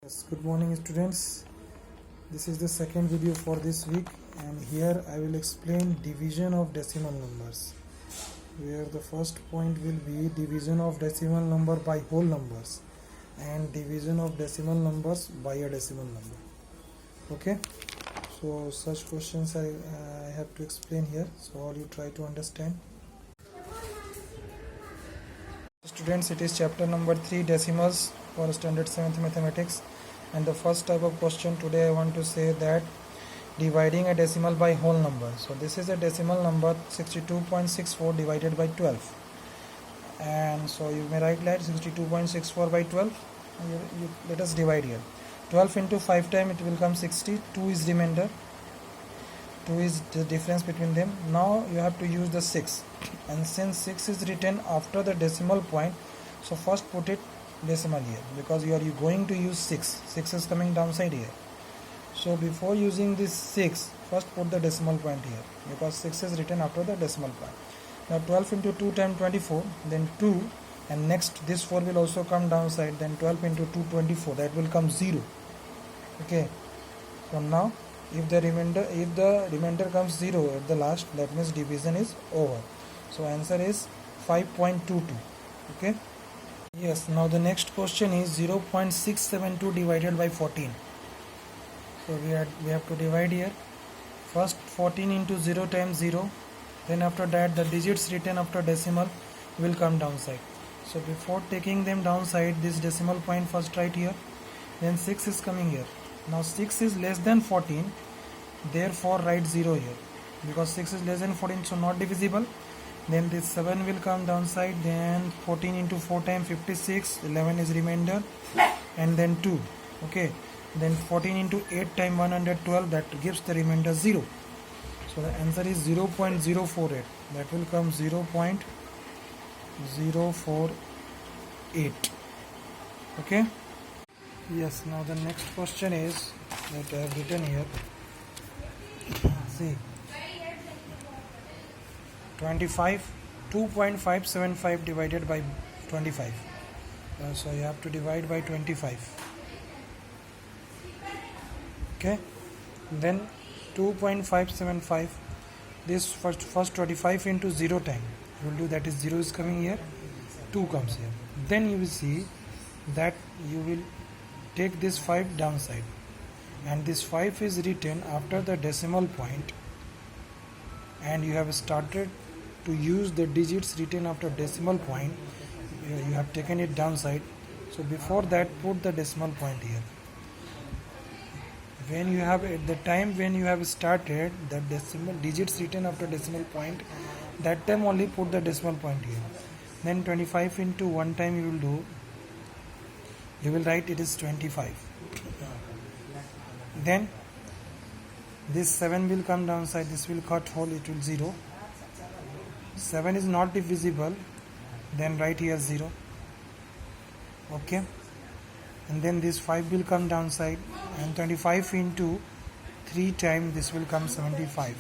Yes, good morning students. This is the second video for this week, and here I will explain division of decimal numbers, where the first point will be division of decimal number by whole numbers and division of decimal numbers by a decimal number. Okay, so such questions I have to explain here, so all you try to understand. Students, it is chapter number 3, decimals for standard 7th mathematics, and the first type of question today I want to say that dividing a decimal by whole number. So this is a decimal number 62.64 divided by 12, and so you may write that 62.64 by 12. Let us divide here. 12 into 5 time it will come 60. 2 is remainder, 2 is the difference between them. Now you have to use the 6, and since 6 is written after the decimal point, so first put it decimal here, because you are going to use 6 is coming downside here. So before using this 6, first put the decimal point here, because 6 is written after the decimal point. Now 12 into 2 times 24, then 2, and next this 4 will also come downside, then 12 into 2 24, that will come 0. Okay, so now if the remainder comes 0 at the last, that means division is over. So answer is 5.22. okay. Yes, now the next question is 0.672 divided by 14. So we have to divide here. First 14 into 0 times 0, then after that the digits written after decimal will come downside. So before taking them downside, this decimal point first write here, then 6 is coming here. Now 6 is less than 14, therefore write 0 here, because 6 is less than 14, so not divisible. Then this 7 will come downside, then 14 into 4 times 56, 11 is remainder, and then 2. Okay, then 14 into 8 times 112, that gives the remainder 0. So the answer is 0.048, that will come 0.048. okay. Yes, now the next question is that I have written here. See, 2.575 divided by 25. So you have to divide by 25. Okay, then 2.575, this first 25 into 0 time you will do, that is 0 is coming here, 2 comes here. Then you will see that you will take this 5 downside, and this 5 is written after the decimal point, and you have started to use the digits written after decimal point. You have taken it downside, so before that put the decimal point here. When you have, at the time when you have started the decimal digits written after decimal point, that time only put the decimal point here. Then 25 into 1 time you will do, you will write it is 25. Then this 7 will come downside, this will cut whole, it will 0. 7 is not divisible, then write here 0. Okay, and then this 5 will come downside, and 25 into 3 times this will come 75.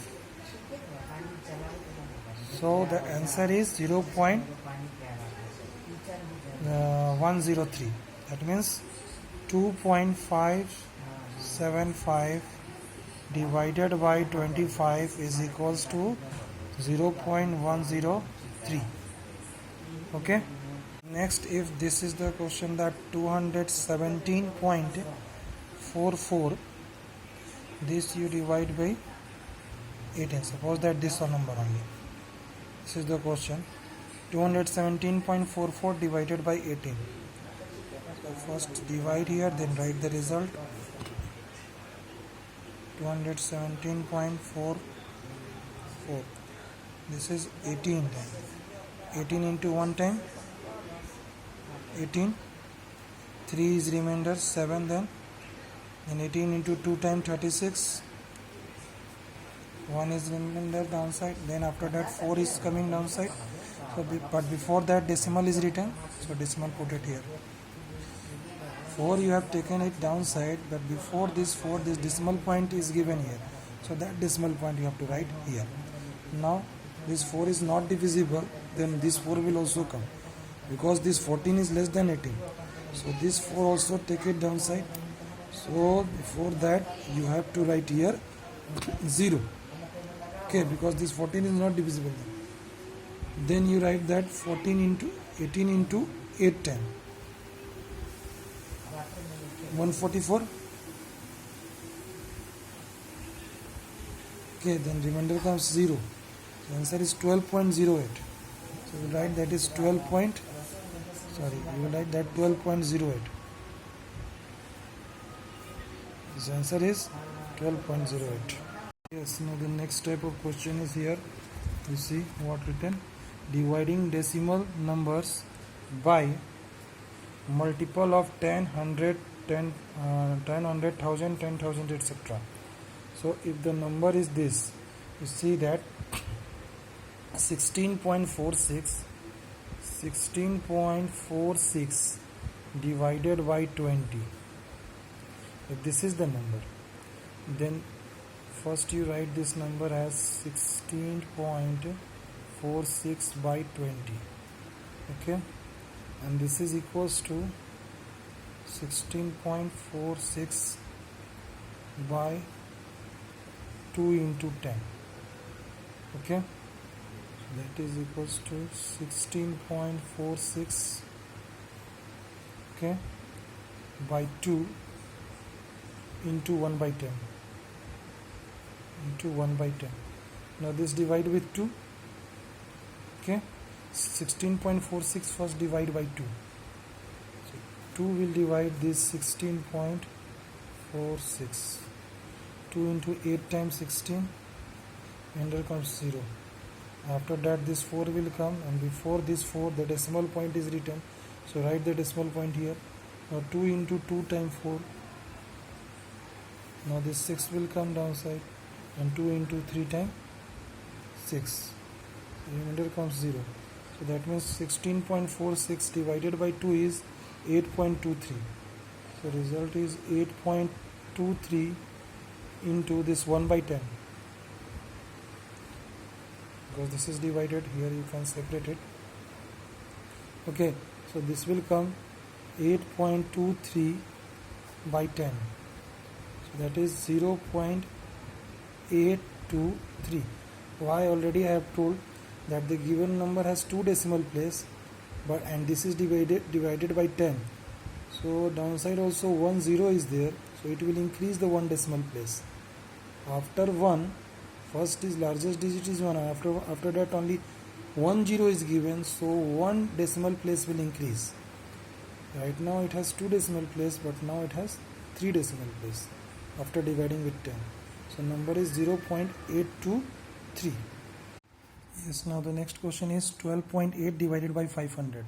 So the answer is 0.103. That means 2.575 divided by 25 is equals to 0.103. okay. Next, if this is the question that 217.44, this you divide by 18. Suppose that this is a number only. This is the question, 217.44 divided by 18. So first divide here, then write the result. 217.44, this is 18 time. 18 into 1 time 18, 3 is remainder, 7, then 18 into 2 time 36, 1 is remainder downside, then after that 4 is coming downside. So but before that decimal is written, so decimal put it here. 4 you have taken it downside, but before this 4 this decimal point is given here, so that decimal point you have to write here. Now this 4 is not divisible, then this 4 will also come, because this 14 is less than 18. So this 4 also take it downside. So before that you have to write here 0. Okay, because this 14 is not divisible. Then you write that 14 into 18 into 8 10. 144. Okay, then remainder comes 0. The answer is 12.08. So we write that is 12. We will write that 12.08. This answer is 12.08. Yes, now the next type of question is here. You see what written: dividing decimal numbers by multiple of 10, 100, 10, 100,000, 10,000, etc. So if the number is this, you see that 16.46 divided by 20. If this is the number, then first you write this number as 16.46 by 20. Okay, and this is equals to 16.46 by 2 into 10. Okay, so that is equals to 16.46, okay, by 2 into 1 by 10 into 1 by 10. Now this divide with 2. Okay, 16.46 first divide by 2. So 2 will divide this 16.46. 2 into 8 times 16, and there comes 0. After that this 4 will come, and before this 4 the decimal point is written, so write the decimal point here. Now 2 into 2 times 4. Now this 6 will come downside, and 2 into 3 times 6. Remainder comes 0. So that means 16.46 divided by 2 is 8.23. So result is 8.23 into this 1 by 10. Because this is divided, here you can separate it. Okay, so this will come 8.23 by 10. So that is 0.823. Why? Already I have told that the given number has 2 decimal place, and this is divided by 10. So downside also 1 0 is there, so it will increase the 1 decimal place. After 1, first is largest digit is 1, after that only 1 0 is given, so 1 decimal place will increase. Right now it has 2 decimal place, but now it has 3 decimal place after dividing with 10. So number is 0.823. Yes, now the next question is 12.8 divided by 500.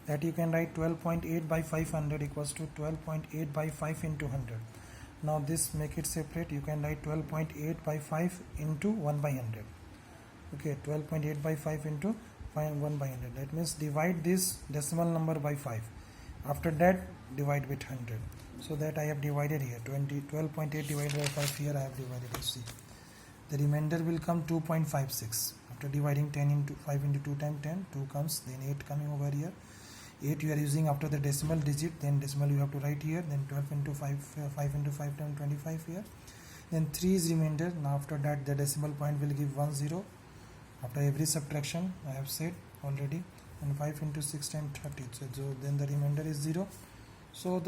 That you can write 12.8 by 500 equals to 12.8 by 5 into 100. Now this make it separate. You can write 12.8 by 5 into 1 by 100. Okay, 12.8 by 5 into 1 by 100. That means divide this decimal number by 5. After that divide with 100. So that I have divided here 12.8 divided by 5, here I have divided. You see the remainder will come 2.56. After dividing 10 into 5 into 2 times 10, 2 comes, then 8 coming over here. 8 you are using after the decimal digit, then decimal you have to write here, then 12 into 5 into 5 times 25 here, then 3 is remainder. Now after that the decimal point will give 1 0 after every subtraction, I have said already, and 5 into 6 times 30, so then the remainder is 0. So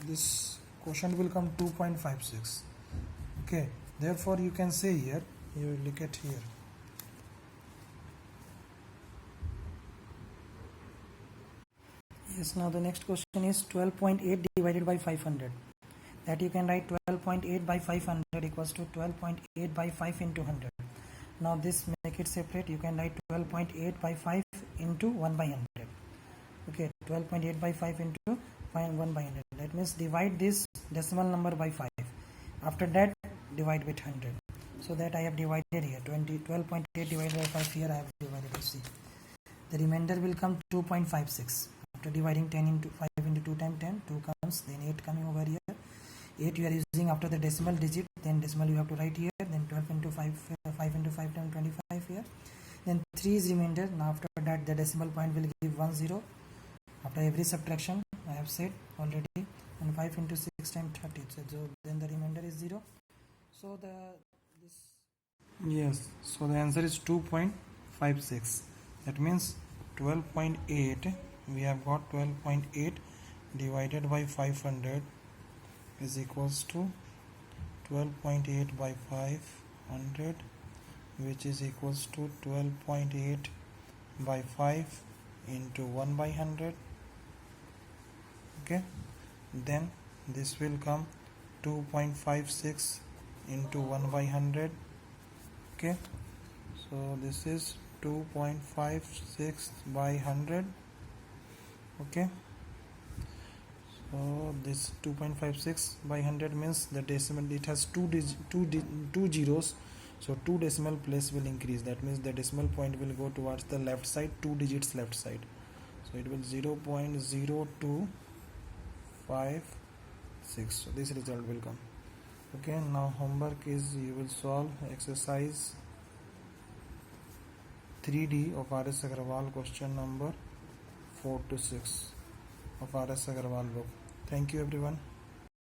this quotient will come 2.56. okay, therefore you can say here, you look at here, yes. Now the next question is 12.8 divided by 500. That you can write 12.8 by 500 equals to 12.8 by 5 into 100. Now this make it separate. You can write 12.8 by 5 into 1 by 100. Okay, 12.8 by 5 into 1 by 100. That means divide this decimal number by 5. After that divide with 100. So that I have divided here 12.8 divided by 5, here I have divided. You see the remainder will come 2.56. After dividing 10 into 5 into 2 times 10, 2 comes, then 8 coming over here. 8 you are using after the decimal digit, then decimal you have to write here, then 12 into 5 into 5 times 25 here, then 3 is remainder. Now after that the decimal point will give 1 0 after every subtraction, I have said already, and 5 into 6 times 30, so then the remainder is 0. So the answer is 2.56. That means 12.8, we have got 12.8 divided by 500 is equals to 12.8 by 500, which is equals to 12.8 by 5 into 1 by 100. Okay, then this will come 2.56 into 1 by 100. Okay, so this is 2.56 by 100. Okay, so this 2.56 by 100 means the decimal, it has two zeros, so 2 decimal place will increase. That means the decimal point will go towards the left side, 2 digits left side, so it will 0.0256. So this result will come. Okay, now homework is you will solve exercise 3D of R.S. Agarwal, question number 4 to 6 of R.S. Agarwal book. Thank you everyone.